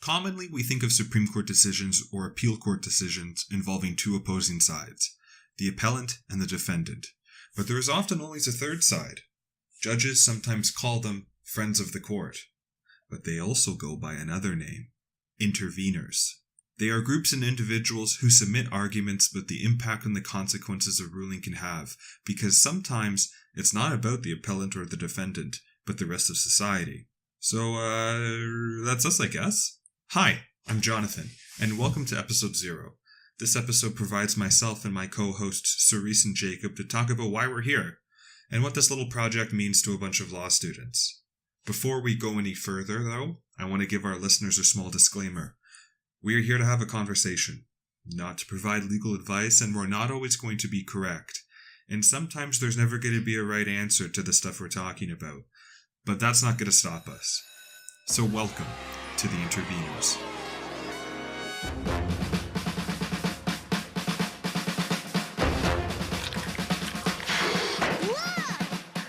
Commonly, we think of Supreme Court decisions or appeal court decisions involving two opposing sides, the appellant and the defendant. But there is often always a third side. Judges sometimes call them friends of the court, but they also go by another name, Inter-Veners. They are groups and individuals who submit arguments about the impact and the consequences a ruling can have, because sometimes it's not about the appellant or the defendant, but the rest of society. So, that's us, I guess. Hi, I'm Jonathan, and welcome to episode 0. This episode provides myself and my co-hosts Cerise and Jacob to talk about why we're here, and what this little project means to a bunch of law students. Before we go any further, though, I want to give our listeners a small disclaimer. We are here to have a conversation, not to provide legal advice, and we're not always going to be correct. And sometimes there's never going to be a right answer to the stuff we're talking about. But that's not going to stop us. So welcome to the Inter-Veners.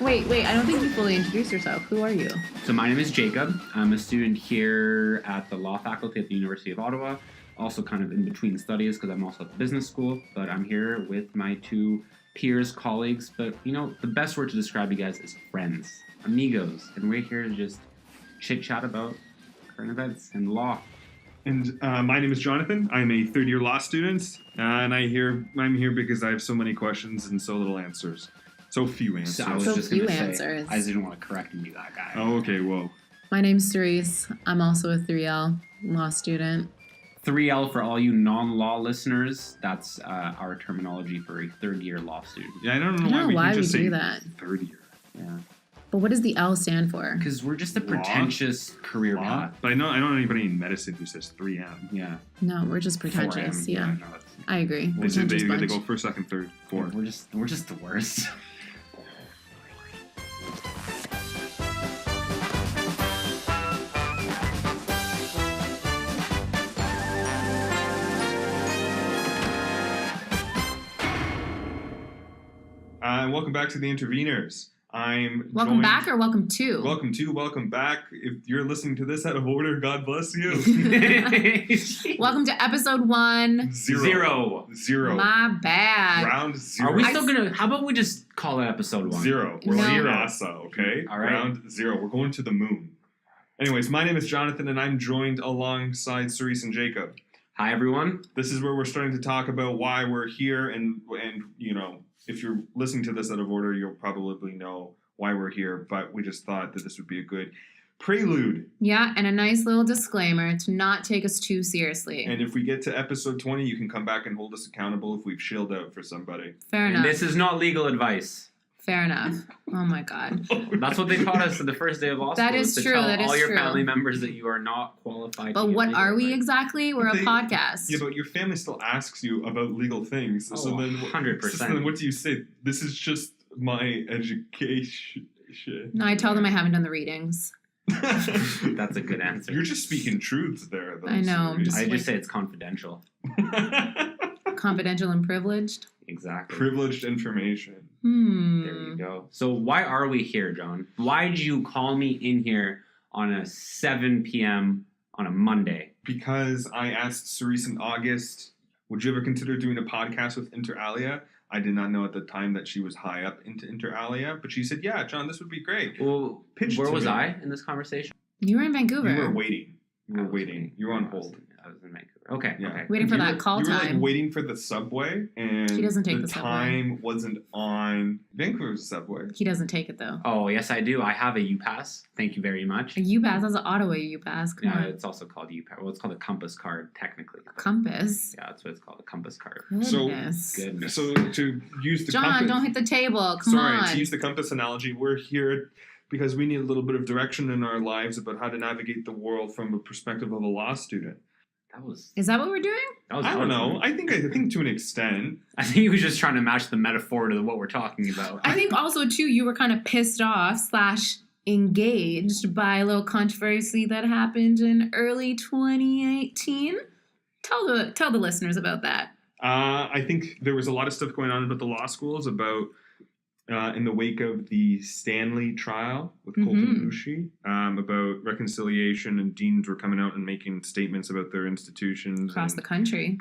Wait, I don't think you fully introduced yourself. Who are you? So my name is Jacob. I'm a student here at the law faculty at the University of Ottawa. Also kind of in between studies because I'm also at the business school. But I'm here with my two peers, colleagues. But, the best word to describe you guys is friends, amigos. And we're here to just chit-chat about current events and law. And my name is Jonathan. I'm a third-year law student. And I'm here because I have so many questions and so little answers. So few answers. So I was just going to say, I didn't want to correct and be that guy. Oh, okay, whoa. My name's Cerise. I'm also a 3L law student. 3L for all you non-law listeners, that's our terminology for a third-year law student. Yeah, I don't know why we do that. Third year. Yeah. But what does the L stand for? Because we're just a pretentious career path. But I don't know anybody in medicine who says 3M. Yeah. No, we're just pretentious. 4M. Yeah. No, I agree. They go first, second, third, fourth. We're just the worst. Welcome back to the Inter-Veners. Welcome back or welcome to? Welcome back. If you're listening to this out of order, God bless you. Welcome to episode 1. Zero. My bad. Round 0. Are we still gonna? How about we just call it episode 1? 0. We're on NASA, okay? All right. Round 0. We're going to the moon. Anyways, my name is Jonathan, and I'm joined alongside Cerise and Jacob. Hi, everyone. This is where we're starting to talk about why we're here, and if you're listening to this out of order, you'll probably know why we're here, but we just thought that this would be a good prelude. Yeah, and a nice little disclaimer to not take us too seriously. And if we get to episode 20, you can come back and hold us accountable if we've shilled out for somebody. Fair enough. This is not legal advice. Fair enough. Oh my God. That's what they taught us the first day of law school. That is true. Tell all your family members that you are not qualified. But what are we exactly? We're a podcast. Yeah, but your family still asks you about legal things. So then, 100%. So then what do you say? This is just my education. No, I tell them I haven't done the readings. That's a good answer. You're just speaking truths there, though. I know. I just say it's confidential. Confidential and privileged? Exactly. Privileged information. There you go. So why are we here, John? Why did you call me in here on a 7 p.m. on a Monday? Because I asked Cerise in August, would you ever consider doing a podcast with Inter-Alia? I did not know at the time that she was high up into Inter-Alia, but she said, yeah, John, this would be great. Well, where was I in this conversation? You were in Vancouver. You were waiting. You were on hold. I was in Vancouver. Okay. Yeah. Okay. Waiting for that call time. You were waiting for the subway, and he doesn't take the subway. time wasn't on Vancouver's subway. He doesn't take it, though. Oh, yes, I do. I have a U-Pass. Thank you very much. A U-Pass? That's an Ottawa U-Pass. Come on. It's also called U-Pass. Well, it's called a Compass card, technically. A compass? Yeah, that's what it's called, a Compass card. Goodness. So to use the John, compass... don't hit the table. Come on. Sorry, to use the compass analogy, we're here because we need a little bit of direction in our lives about how to navigate the world from a perspective of a law student. Is that what we're doing? I don't know. I think to an extent. I think he was just trying to match the metaphor to what we're talking about. I think also, too, you were kind of pissed off / engaged by a little controversy that happened in early 2018. Tell the listeners about that. I think there was a lot of stuff going on about the law schools about in the wake of the Stanley trial with Colton Bushi about reconciliation, and deans were coming out and making statements about their institutions across the country.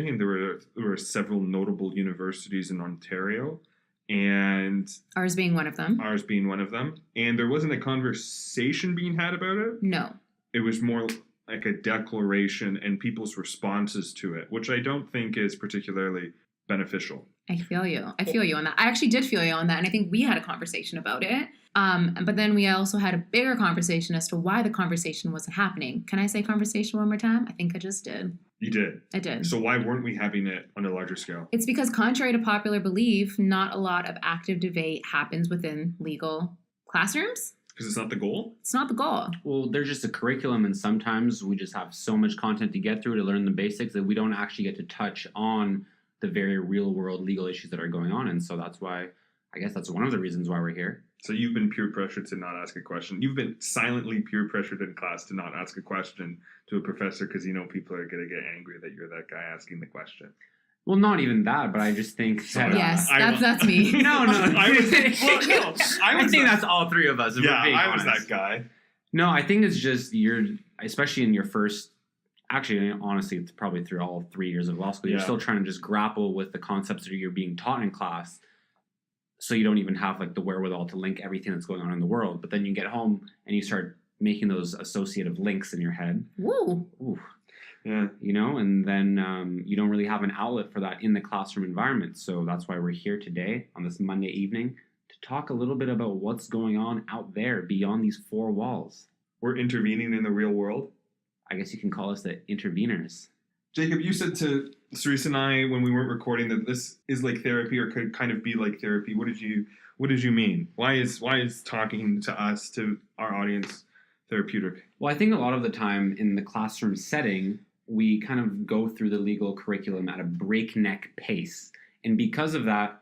And there were several notable universities in Ontario, and Ours being one of them. And there wasn't a conversation being had about it. No. It was more like a declaration and people's responses to it, which I don't think is particularly beneficial. I feel you on that. I actually did feel you on that, and I think we had a conversation about it. But then we also had a bigger conversation as to why the conversation wasn't happening. Can I say conversation one more time? I think I just did. You did. I did. So why weren't we having it on a larger scale? It's because contrary to popular belief, not a lot of active debate happens within legal classrooms. Because it's not the goal? It's not the goal. Well, there's just a curriculum, and sometimes we just have so much content to get through to learn the basics that we don't actually get to touch on the very real world legal issues that are going on. And so that's why, I guess that's one of the reasons why we're here. So you've been peer pressured to not ask a question. You've been silently peer pressured in class to not ask a question to a professor because you know people are going to get angry that you're that guy asking the question. Well, not even that, but I just think that... Yes, that's me. No. I think that's all three of us. If we're being I was honest. that guy. No, I think it's just especially in your first... Actually, honestly, it's probably through all 3 years of law school. You're still trying to just grapple with the concepts that you're being taught in class. So you don't even have like the wherewithal to link everything that's going on in the world. But then you get home and you start making those associative links in your head. Woo. Ooh. Yeah. You know, and then you don't really have an outlet for that in the classroom environment. So that's why we're here today on this Monday evening to talk a little bit about what's going on out there beyond these four walls. We're intervening in the real world. I guess you can call us the Inter-Veners. Jacob, you said to Cerise and I when we weren't recording that this is like therapy or could kind of be like therapy. What did you mean? Why is talking to us, to our audience, therapeutic? Well, I think a lot of the time in the classroom setting, we kind of go through the legal curriculum at a breakneck pace. And because of that,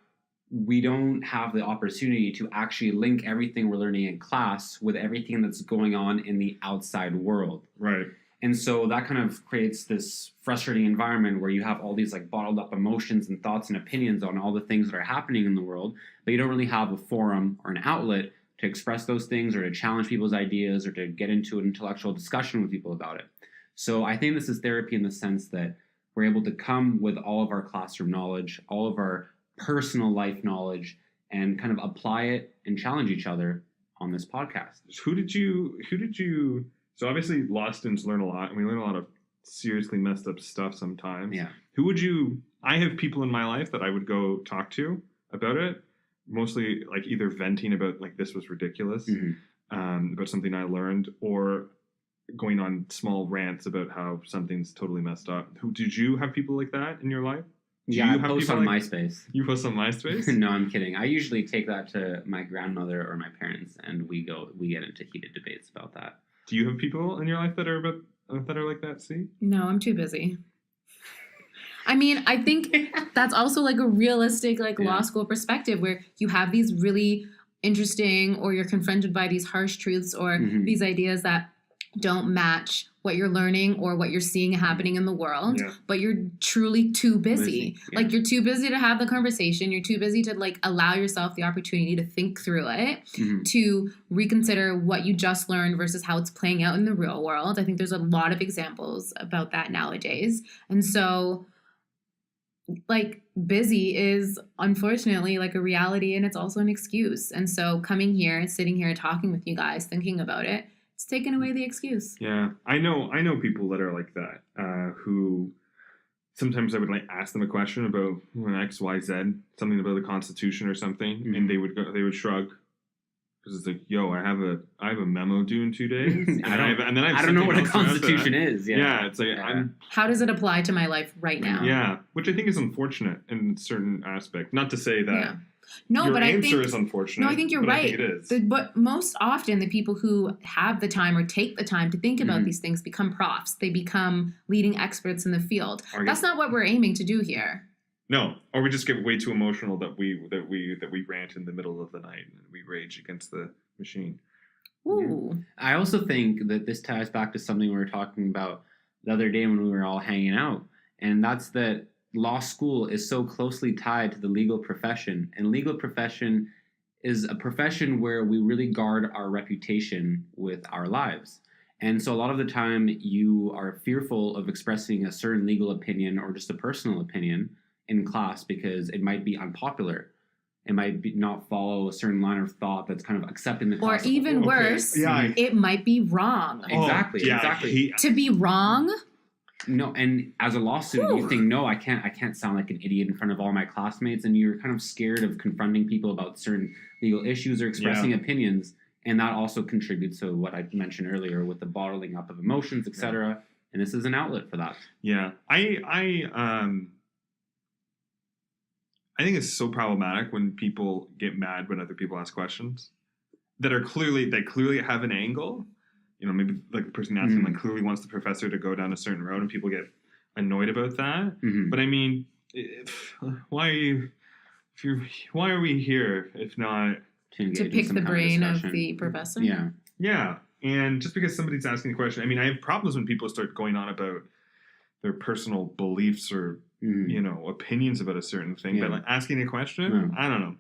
we don't have the opportunity to actually link everything we're learning in class with everything that's going on in the outside world. Right. And so that kind of creates this frustrating environment where you have all these like bottled up emotions and thoughts and opinions on all the things that are happening in the world, but you don't really have a forum or an outlet to express those things or to challenge people's ideas or to get into an intellectual discussion with people about it. So I think this is therapy in the sense that we're able to come with all of our classroom knowledge, all of our personal life knowledge, and kind of apply it and challenge each other on this podcast. Who did you so obviously law students learn a lot, and we learn a lot of seriously messed up stuff sometimes. Yeah. I have people in my life that I would go talk to about it, mostly like either venting about like this was ridiculous, about something I learned, or going on small rants about how something's totally messed up. Did you have people like that in your life? I post on MySpace. You post on MySpace? No, I'm kidding. I usually take that to my grandmother or my parents, and we get into heated debates about that. Do you have people in your life that are like that, see? No, I'm too busy. I mean, I think that's also like a realistic law school perspective where you have these really interesting, or you're confronted by these harsh truths or these ideas that don't match what you're learning or what you're seeing happening in the world, but you're truly too busy. Yeah. Like, you're too busy to have the conversation. You're too busy to allow yourself the opportunity to think through it, to reconsider what you just learned versus how it's playing out in the real world. I think there's a lot of examples about that nowadays. And so busy is unfortunately a reality, and it's also an excuse. And so coming here, sitting here, talking with you guys, thinking about it, it's taken away the excuse. Yeah, I know people that are like that, who sometimes I would ask them a question about X, Y, Z, something about the Constitution or something, and they would shrug. Because it's yo, I have a memo due in 2 days. I don't know what a Constitution is. Yeah, it's how does it apply to my life right now? Yeah, which I think is unfortunate in certain aspect. Not to say that. Yeah. No, your but I answer think is unfortunate. No, I think you're right. I think it is. But most often, the people who have the time or take the time to think about these things become profs. They become leading experts in the field. That's not what we're aiming to do here. No, or we just get way too emotional that we rant in the middle of the night and we rage against the machine. Ooh. Yeah. I also think that this ties back to something we were talking about the other day when we were all hanging out, and that's that law school is so closely tied to the legal profession, and legal profession is a profession where we really guard our reputation with our lives. And so a lot of the time you are fearful of expressing a certain legal opinion or just a personal opinion in class because it might be unpopular. It might not follow a certain line of thought that's kind of accepting the class. Or even worse, it might be wrong. Exactly. To be wrong? No, and as a law student, you think, no, I can't sound like an idiot in front of all my classmates, and you're kind of scared of confronting people about certain legal issues or expressing opinions, and that also contributes to what I mentioned earlier with the bottling up of emotions, etc. And this is an outlet for that. Yeah, I think it's so problematic when people get mad when other people ask questions that clearly have an angle. You know, maybe like the person asking like clearly wants the professor to go down a certain road, and people get annoyed about that. But I mean, why are we here if not to pick the brain of the professor? Yeah. And just because somebody's asking a question, I mean, I have problems when people start going on about their personal beliefs or you know, opinions about a certain thing, but like asking a question, I don't know.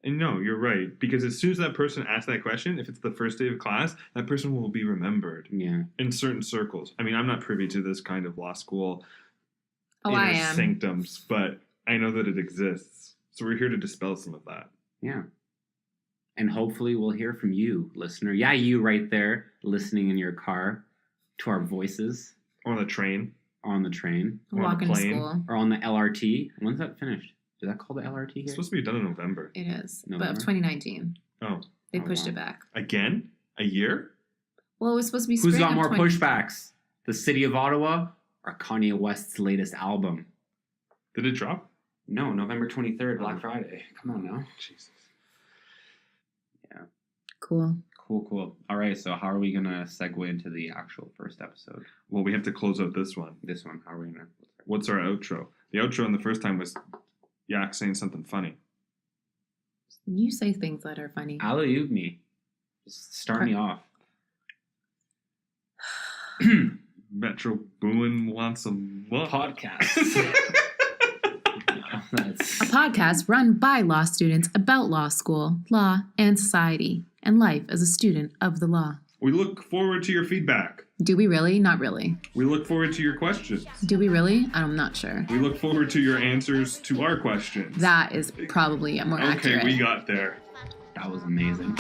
And no, you're right. Because as soon as that person asks that question, if it's the first day of class, that person will be remembered in certain circles. I mean, I'm not privy to this kind of law school inner sanctums, but I know that it exists. So we're here to dispel some of that. Yeah. And hopefully we'll hear from you, listener. Yeah, you right there listening in your car to our voices. Or on the train. On the train. Walking to school. Or on the LRT. When's that finished? Is that called the LRT here? It's supposed to be done in November. It is. November? But of 2019. Oh. They pushed it back. Again? A year? Well, it was supposed to be spring. Who's got more pushbacks? The city of Ottawa or Kanye West's latest album? Did it drop? No, November 23rd, Black Friday. Come on now. Jesus. Yeah. Cool. Cool. All right, so how are we going to segue into the actual first episode? Well, we have to close out this one. How are we going to... What's our outro? The outro in the first time was Yak saying something funny. You say things that are funny. Alley-oop me. Just start me off. Metro Boomin wants some podcast. A podcast run by law students about law school, law, and society, and life as a student of the law. We look forward to your feedback. Do we really? Not really. We look forward to your questions. Do we really? I'm not sure. We look forward to your answers to our questions. That is probably more accurate. Okay, we got there. That was amazing.